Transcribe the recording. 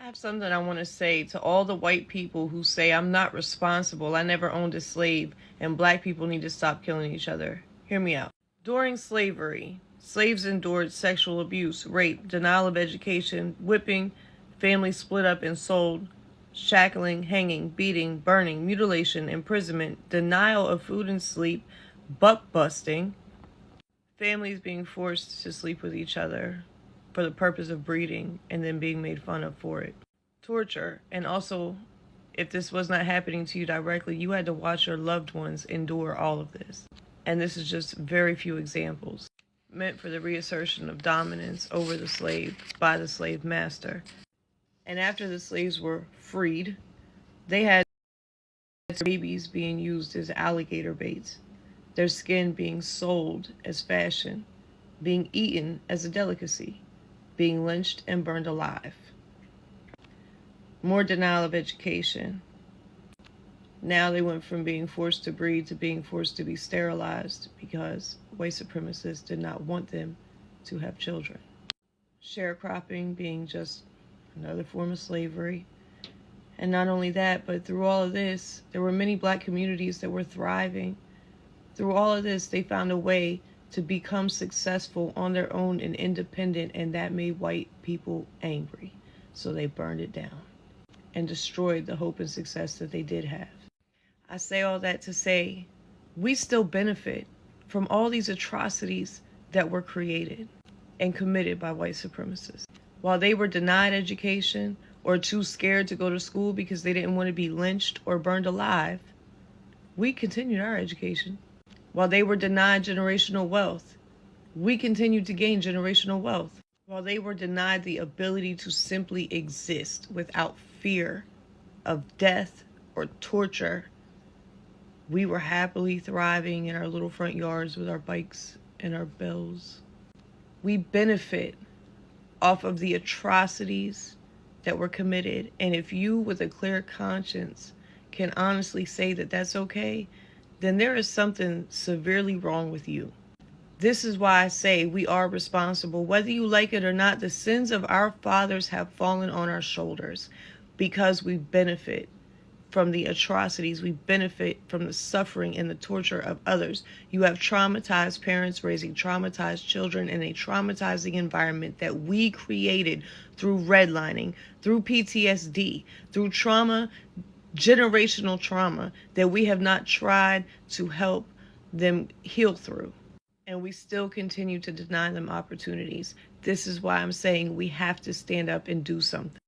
I have something I want to say to all the white people who say I'm not responsible, I never owned a slave, and black people need to stop killing each other. Hear me out. During slavery, slaves endured sexual abuse, rape, denial of education, whipping, families split up and sold, shackling, hanging, beating, burning, mutilation, imprisonment, denial of food and sleep, buck busting, families being forced to sleep with each other for the purpose of breeding and then being made fun of for it. Torture, and also, if this was not happening to you directly, you had to watch your loved ones endure all of this. And this is just very few examples, meant for the reassertion of dominance over the slave by the slave master. And after the slaves were freed, they had babies being used as alligator baits, their skin being sold as fashion, being eaten as a delicacy, being lynched and burned alive. More denial of education. Now they went from being forced to breed to being forced to be sterilized because white supremacists did not want them to have children. Sharecropping being just another form of slavery. And not only that, but through all of this, there were many black communities that were thriving. Through all of this, they found a way to become successful on their own and independent, and that made white people angry. So they burned it down and destroyed the hope and success that they did have. I say all that to say we still benefit from all these atrocities that were created and committed by white supremacists. While they were denied education or too scared to go to school because they didn't want to be lynched or burned alive, we continued our education. While they were denied generational wealth, we continued to gain generational wealth. While they were denied the ability to simply exist without fear of death or torture, we were happily thriving in our little front yards with our bikes and our bells. We benefit off of the atrocities that were committed. And if you, with a clear conscience, can honestly say that that's okay, then there is something severely wrong with you. This is why I say we are responsible. Whether you like it or not, the sins of our fathers have fallen on our shoulders because we benefit from the atrocities. We benefit from the suffering and the torture of others. You have traumatized parents raising traumatized children in a traumatizing environment that we created through redlining, through PTSD, through trauma, generational trauma that we have not tried to help them heal through. And we still continue to deny them opportunities. This is why I'm saying we have to stand up and do something.